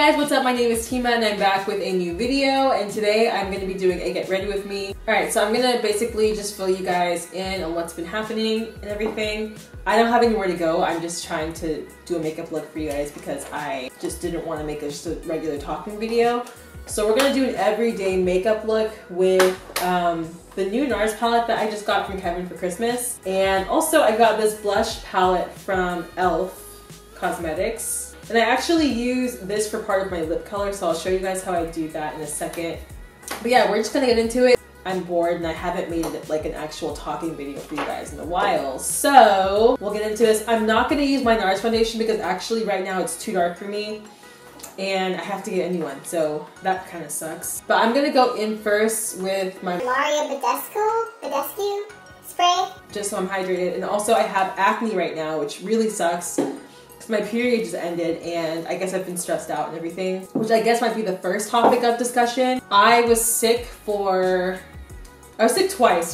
guys, what's up? My name is Tima and I'm back with a new video, and today I'm going to be doing a get ready with me. Alright, so I'm going to basically just fill you guys in on what's been happening and everything. I don't have anywhere to go. I'm just trying to do a makeup look for you guys because I just didn't want to make just a regular talking video. So we're going to do an everyday makeup look with the new NARS palette that I just got from Kevin for Christmas. And also I got this blush palette from e.l.f. Cosmetics. And I actually use this for part of my lip color, so I'll show you guys how I do that in a second. But yeah, we're just gonna get into it. I'm bored and I haven't made it like an actual talking video for you guys in a while. So we'll get into this. I'm not gonna use my NARS foundation because actually right now it's too dark for me and I have to get a new one, so that kind of sucks. But I'm gonna go in first with my Mario Badescu spray. Just so I'm hydrated. And also I have acne right now, which really sucks. My period just ended and I guess I've been stressed out and everything, which I guess might be the first topic of discussion. I was sick twice.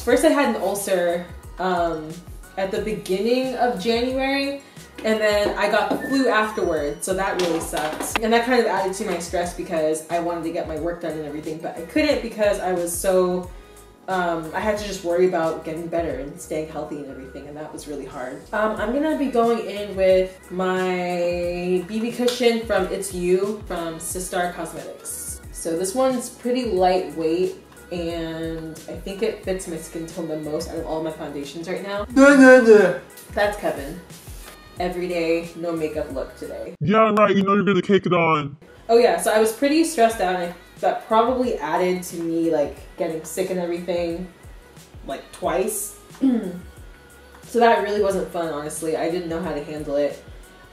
First I had an ulcer at the beginning of January, and then I got the flu afterwards, so that really sucks. And that kind of added to my stress because I wanted to get my work done and everything, but I couldn't because I was so I had to just worry about getting better and staying healthy and everything, and that was really hard. I'm gonna be going in with my BB cushion from It's You from Sistar Cosmetics. So this one's pretty lightweight and I think it fits my skin tone the most out of all my foundations right now. That's Kevin. Everyday, no makeup look today. Yeah, right, you know you're gonna cake it on. Oh yeah, so I was pretty stressed out and that probably added to me like getting sick and everything like twice. So that really wasn't fun, honestly. I didn't know how to handle it.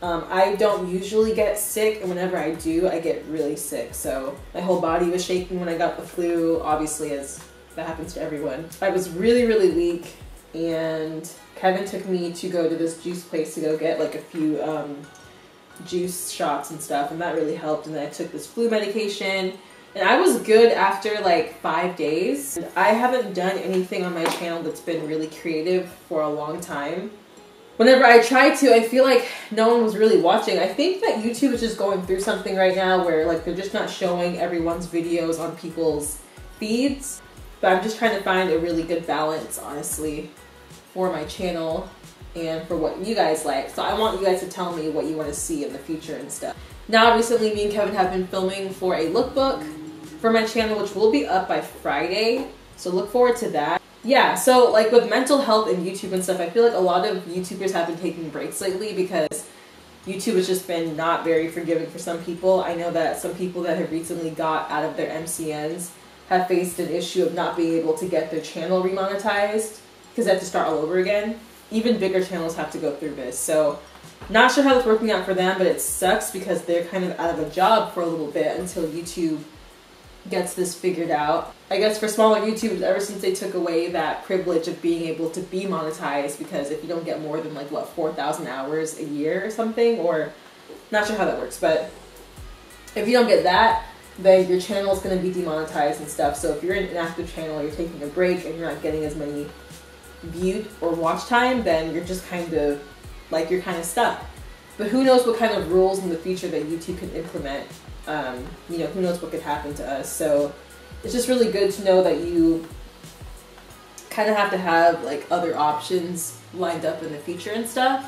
I don't usually get sick, and whenever I do, I get really sick. So my whole body was shaking when I got the flu, obviously, as that happens to everyone. I was really, really weak, and Kevin took me to go to this juice place to go get like a few juice shots and stuff, and that really helped. And then I took this flu medication. And I was good after like 5 days. I haven't done anything on my channel that's been really creative for a long time. Whenever I try to, I feel like no one was really watching. I think that YouTube is just going through something right now where like they're just not showing everyone's videos on people's feeds. But I'm just trying to find a really good balance, honestly, for my channel and for what you guys like. So I want you guys to tell me what you want to see in the future and stuff. Now recently me and Kevin have been filming for a lookbook for my channel, which will be up by Friday, so look forward to that. Yeah, so like with mental health and YouTube and stuff, I feel like a lot of YouTubers have been taking breaks lately because YouTube has just been not very forgiving for some people. I know that some people that have recently got out of their MCNs have faced an issue of not being able to get their channel remonetized because they have to start all over again. Even bigger channels have to go through this, so not sure how it's working out for them, but it sucks because they're kind of out of a job for a little bit until YouTube gets this figured out. I guess for smaller YouTubers, ever since they took away that privilege of being able to be monetized, because if you don't get more than like what, 4,000 hours a year or something, or not sure how that works, but if you don't get that, then your channel is going to be demonetized and stuff. So if you're an inactive channel, you're taking a break and you're not getting as many viewed or watch time, then you're just kind of like, you're kind of stuck. But who knows what kind of rules in the future that YouTube can implement. You know, who knows what could happen to us. So it's just really good to know that you kind of have to have like other options lined up in the future and stuff.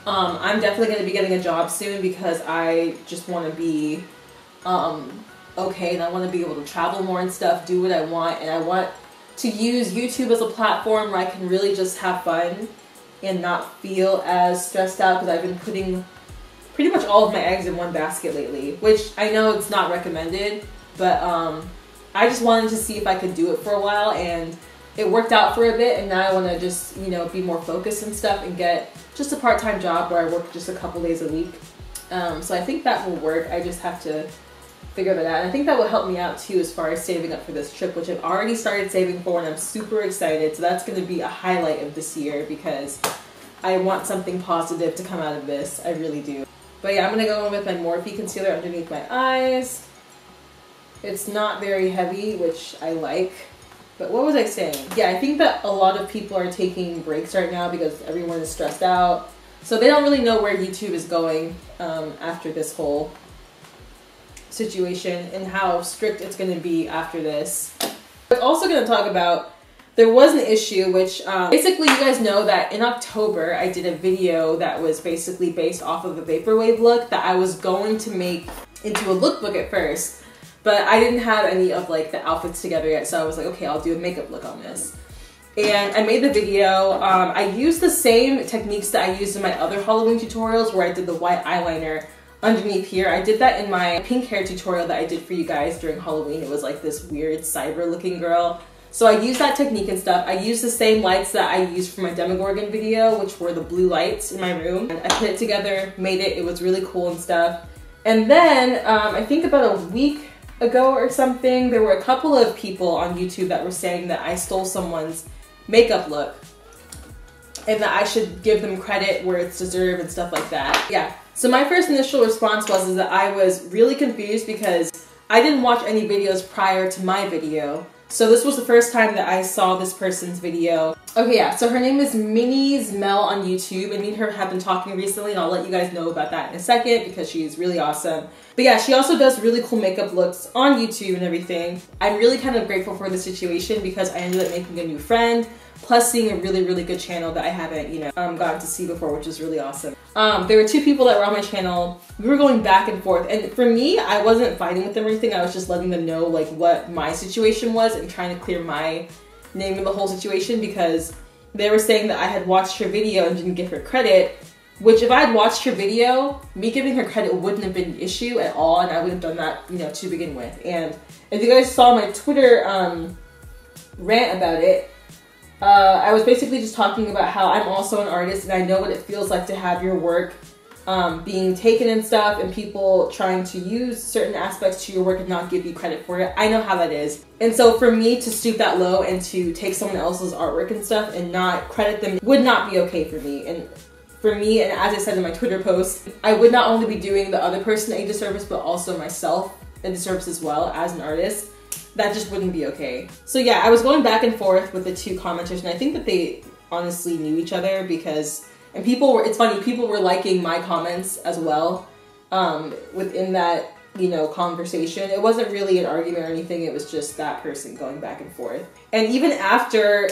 I'm definitely going to be getting a job soon because I just want to be okay, and I want to be able to travel more and stuff, do what I want, and I want to use YouTube as a platform where I can really just have fun and not feel as stressed out, because I've been putting pretty much all of my eggs in one basket lately, which I know it's not recommended, but I just wanted to see if I could do it for a while, and it worked out for a bit, and now I want to just, you know, be more focused and stuff and get just a part-time job where I work just a couple days a week. So I think that will work. I just have to figure that out. And I think that will help me out too as far as saving up for this trip, which I've already started saving for, and I'm super excited. So that's going to be a highlight of this year because I want something positive to come out of this. I really do. But yeah, I'm going to go in with my Morphe concealer underneath my eyes. It's not very heavy, which I like. But what was I saying? Yeah, I think that a lot of people are taking breaks right now because everyone is stressed out. So they don't really know where YouTube is going after this whole situation and how strict it's going to be after this. I'm also going to talk about, there was an issue which basically you guys know that in October I did a video that was basically based off of a vaporwave look that I was going to make into a lookbook at first, but I didn't have any of like the outfits together yet, so I was like, okay, I'll do a makeup look on this. And I made the video. I used the same techniques that I used in my other Halloween tutorials where I did the white eyeliner underneath here. I did that in my pink hair tutorial that I did for you guys during Halloween. It was like this weird cyber looking girl. So I used that technique and stuff. I used the same lights that I used for my Demogorgon video, which were the blue lights in my room. And I put it together, made it. It was really cool and stuff. And then I think about a week ago or something, there were a couple of people on YouTube that were saying that I stole someone's makeup look and that I should give them credit where it's deserved and stuff like that. Yeah. So my first initial response was that I was really confused because I didn't watch any videos prior to my video. So this was the first time that I saw this person's video. Okay, yeah, so her name is Minnie's Mel on YouTube, and me and her have been talking recently, and I'll let you guys know about that in a second because she's really awesome. But yeah, she also does really cool makeup looks on YouTube and everything. I'm really kind of grateful for the situation because I ended up making a new friend, plus seeing a really, really good channel that I haven't, you know, gotten to see before, which is really awesome. There were two people that were on my channel. We were going back and forth, and for me, I wasn't fighting with them or anything. I was just letting them know like what my situation was and trying to clear my name in the whole situation because they were saying that I had watched her video and didn't give her credit, which if I had watched her video, me giving her credit wouldn't have been an issue at all, and I would have done that, you know, to begin with. And if you guys saw my Twitter rant about it, I was basically just talking about how I'm also an artist and I know what it feels like to have your work being taken and stuff and people trying to use certain aspects to your work and not give you credit for it. I know how that is. And so for me to stoop that low and to take someone else's artwork and stuff and not credit them would not be okay for me. And for me, and as I said in my Twitter post, I would not only be doing the other person a disservice, but also myself a disservice as well as an artist. That just wouldn't be okay. So yeah, I was going back and forth with the two commenters, and I think that they honestly knew each other because, and people were, it's funny, people were liking my comments as well within that, you know, conversation. It wasn't really an argument or anything, it was just that person going back and forth. And even after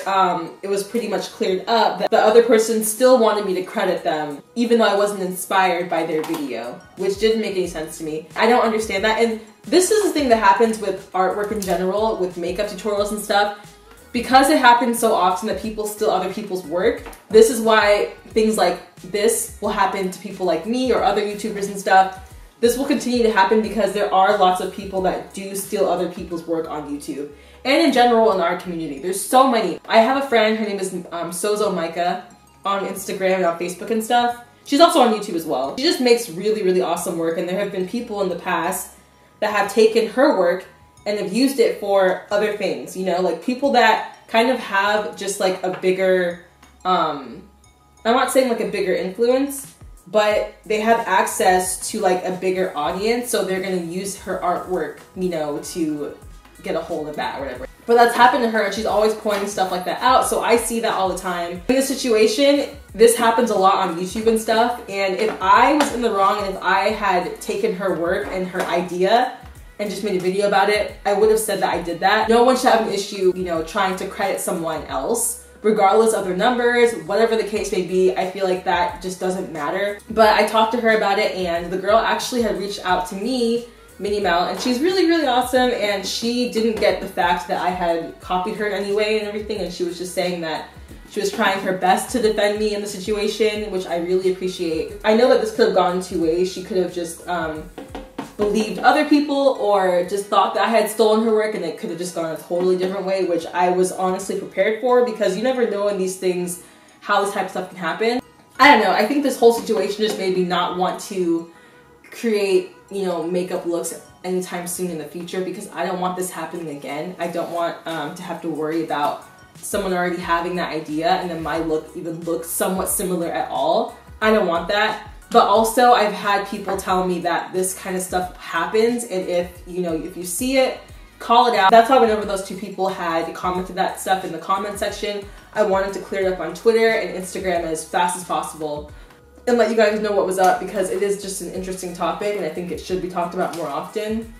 it was pretty much cleared up, that the other person still wanted me to credit them, even though I wasn't inspired by their video, which didn't make any sense to me. I don't understand that. And this is the thing that happens with artwork in general, with makeup tutorials and stuff. Because it happens so often that people steal other people's work, this is why things like this will happen to people like me or other YouTubers and stuff. This will continue to happen because there are lots of people that do steal other people's work on YouTube. And in general in our community. There's so many. I have a friend, her name is Sozo Micah on Instagram and on Facebook and stuff. She's also on YouTube as well. She just makes really, really awesome work, and there have been people in the past that have taken her work and have used it for other things, you know, like people that kind of have just like a bigger, I'm not saying like a bigger influence, but they have access to like a bigger audience, so they're gonna use her artwork, you know, to get a hold of that or whatever. But that's happened to her, and she's always pointing stuff like that out, so I see that all the time. In this situation, this happens a lot on YouTube and stuff, and if I was in the wrong and if I had taken her work and her idea and just made a video about it, I would have said that I did that. No one should have an issue, you know, trying to credit someone else, regardless of their numbers, whatever the case may be. I feel like that just doesn't matter. But I talked to her about it, and the girl actually had reached out to me, Minnie Mel, and she's really, really awesome, and she didn't get the fact that I had copied her in any way and everything, and she was just saying that she was trying her best to defend me in the situation, which I really appreciate. I know that this could have gone two ways. She could have just believed other people or just thought that I had stolen her work, and it could have just gone a totally different way, which I was honestly prepared for because you never know in these things how this type of stuff can happen. I don't know, I think this whole situation just made me not want to create, you know, makeup looks anytime soon in the future because I don't want this happening again. I don't want to have to worry about someone already having that idea and then my look even looks somewhat similar at all. I don't want that. But also I've had people tell me that this kind of stuff happens, and if, you know, if you see it, call it out. That's why whenever those two people had commented that stuff in the comment section, I wanted to clear it up on Twitter and Instagram as fast as possible. and let you guys know what was up because it is just an interesting topic and I think it should be talked about more often.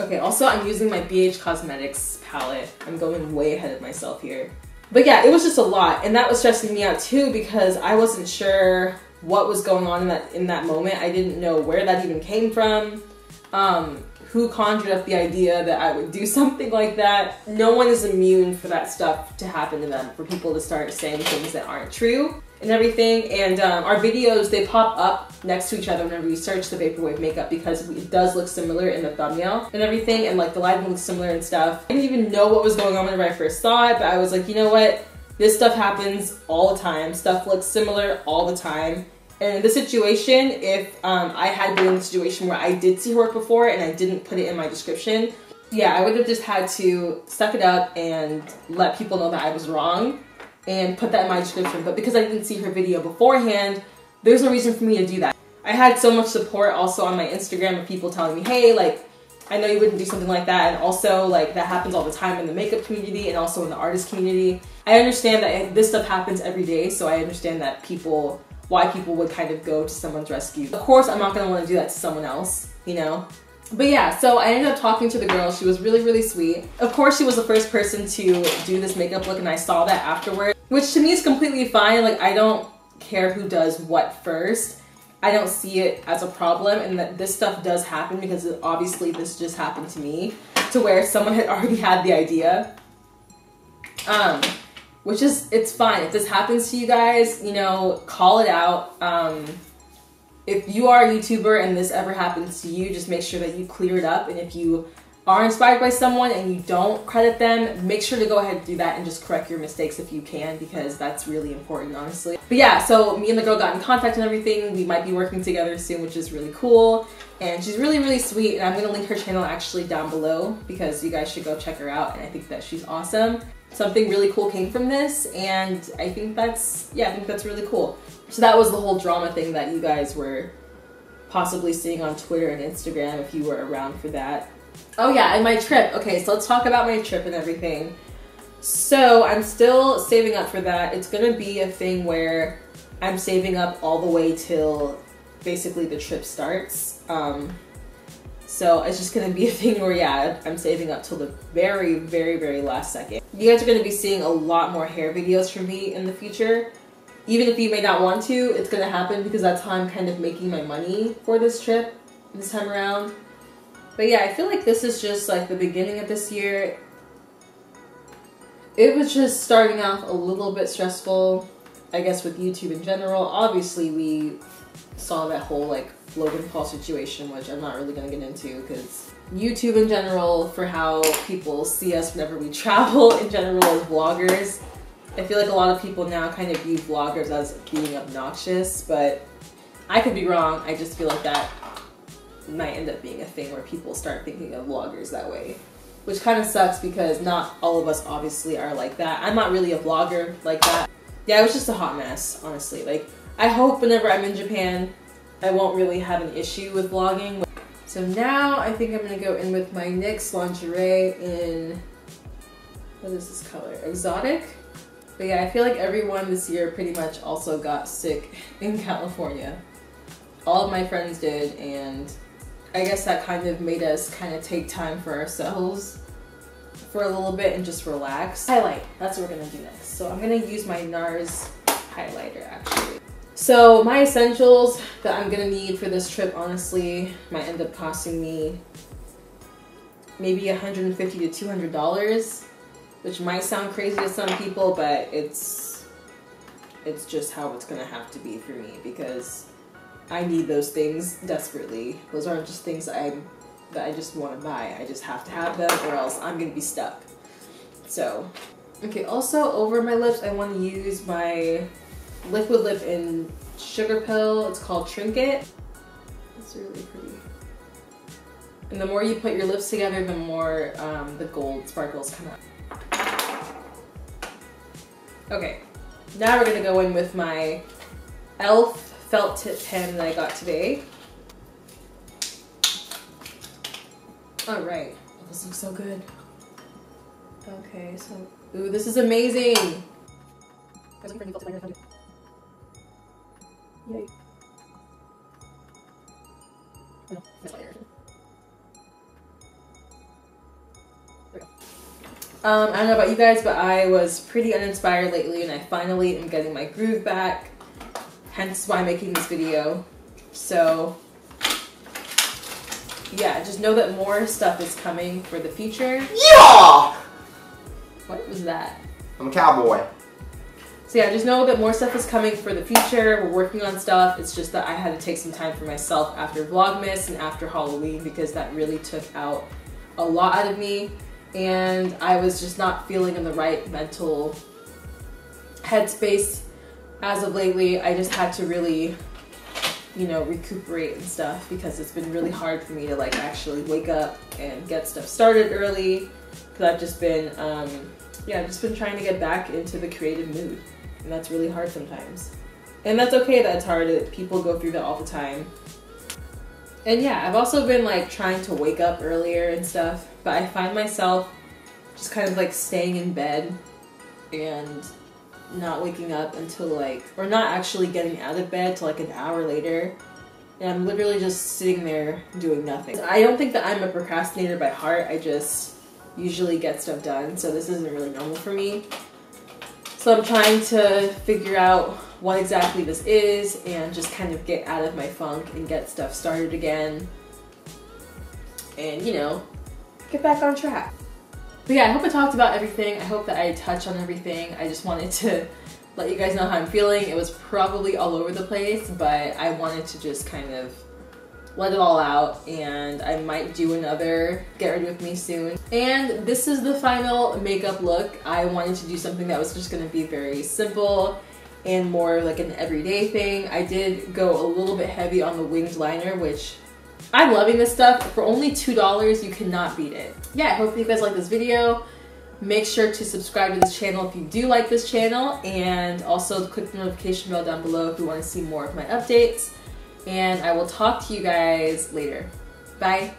Okay, also I'm using my BH Cosmetics palette. I'm going way ahead of myself here. But yeah, it was just a lot, and that was stressing me out too because I wasn't sure what was going on in that moment. I didn't know where that even came from. Who conjured up the idea that I would do something like that? No one is immune for that stuff to happen to them, for people to start saying things that aren't true and everything. And our videos, they pop up next to each other whenever you search the Vaporwave makeup because it does look similar in the thumbnail and everything, and like the lighting looks similar and stuff. I didn't even know what was going on whenever I first saw it, but I was like, you know what? This stuff happens all the time. Stuff looks similar all the time. And in this situation, if I had been in a situation where I did see her work before and I didn't put it in my description, yeah, I would have just had to suck it up and let people know that I was wrong and put that in my description. But because I didn't see her video beforehand, there's no reason for me to do that. I had so much support also on my Instagram of people telling me, hey, like, I know you wouldn't do something like that. And also, like, that happens all the time in the makeup community and also in the artist community. I understand that this stuff happens every day, so I understand that why people would kind of go to someone's rescue. Of course, I'm not gonna wanna do that to someone else, you know? But yeah, so I ended up talking to the girl. She was really, really sweet. Of course, she was the first person to do this makeup look and I saw that afterward, which to me is completely fine. Like, I don't care who does what first. I don't see it as a problem, and that this stuff does happen because obviously this just happened to me, to where someone had already had the idea. Which is, it's fine. If this happens to you guys, you know, call it out. If you are a YouTuber and this ever happens to you, just make sure that you clear it up. And if you are inspired by someone and you don't credit them, make sure to go ahead and do that and just correct your mistakes if you can, because that's really important, honestly. But yeah, so me and the girl got in contact and everything. We might be working together soon, which is really cool. And she's really, really sweet. And I'm going to link her channel actually down below because you guys should go check her out. And I think that she's awesome. Something really cool came from this, and I think that's really cool. So that was the whole drama thing that you guys were possibly seeing on Twitter and Instagram if you were around for that. Oh yeah, and my trip. Okay, so let's talk about my trip and everything. So I'm still saving up for that. It's gonna be a thing where I'm saving up all the way till basically the trip starts. So it's just gonna be a thing where, yeah, I'm saving up till the very, very, very last second. You guys are gonna be seeing a lot more hair videos from me in the future. Even if you may not want to, it's gonna happen because that's how I'm kind of making my money for this trip this time around. But yeah, I feel like this is just like the beginning of this year. It was just starting off a little bit stressful, I guess, with YouTube in general. Obviously, we saw that whole like Logan Paul situation, which I'm not really gonna get into because YouTube in general, for how people see us whenever we travel in general as vloggers. I feel like a lot of people now kind of view vloggers as being obnoxious, but I could be wrong. I just feel like that might end up being a thing where people start thinking of vloggers that way, which kind of sucks because not all of us obviously are like that. I'm not really a vlogger like that. Yeah, it was just a hot mess, honestly. Like, I hope whenever I'm in Japan, I won't really have an issue with vlogging. So now I think I'm gonna go in with my NYX lingerie in, what is this color? Exotic? But yeah, I feel like everyone this year pretty much also got sick in California. All of my friends did, and I guess that kind of made us kind of take time for ourselves for a little bit and just relax. Highlight, that's what we're gonna do next. So I'm gonna use my NARS highlighter actually. So my essentials that I'm gonna need for this trip honestly might end up costing me maybe $150 to $200, which might sound crazy to some people, but it's just how it's gonna have to be for me because I need those things desperately. Those aren't just things that I just want to buy. I just have to have them or else I'm gonna be stuck. So, okay, also over my lips I want to use my liquid lip in Sugar Pill. It's called Trinket. It's really pretty. And the more you put your lips together, the more the gold sparkles come out. Okay, now we're gonna go in with my e.l.f. felt tip pen that I got today. All right, oh, this looks so good. Okay, so, ooh, this is amazing. Yay. I don't know about you guys, but I was pretty uninspired lately, and I finally am getting my groove back. Hence why I'm making this video. So yeah, just know that more stuff is coming for the future. Yeah! What was that? I'm a cowboy. So yeah, just know that more stuff is coming for the future. We're working on stuff. It's just that I had to take some time for myself after Vlogmas and after Halloween, because that really took out a lot out of me. And I was just not feeling in the right mental headspace as of lately. I just had to really, you know, recuperate and stuff, because it's been really hard for me to like actually wake up and get stuff started early, because I've just been yeah, I've just been trying to get back into the creative mood, and that's really hard sometimes. And that's okay that it's hard. People go through that all the time. And yeah, I've also been like trying to wake up earlier and stuff, but I find myself just kind of like staying in bed and not waking up until like, or not actually getting out of bed till like an hour later. And I'm literally just sitting there doing nothing. I don't think that I'm a procrastinator by heart. I just usually get stuff done. So this isn't really normal for me. So I'm trying to figure out what exactly this is and just kind of get out of my funk and get stuff started again. And, you know, get back on track. But yeah, I hope I talked about everything. I hope that I touched on everything. I just wanted to let you guys know how I'm feeling. It was probably all over the place, but I wanted to just kind of let it all out, and I might do another Get Ready With Me soon. And this is the final makeup look. I wanted to do something that was just gonna be very simple and more like an everyday thing. I did go a little bit heavy on the winged liner, which I'm loving this stuff. For only $2, you cannot beat it. Yeah, I hope you guys like this video. Make sure to subscribe to this channel if you do like this channel, and also click the notification bell down below if you want to see more of my updates. And I will talk to you guys later. Bye.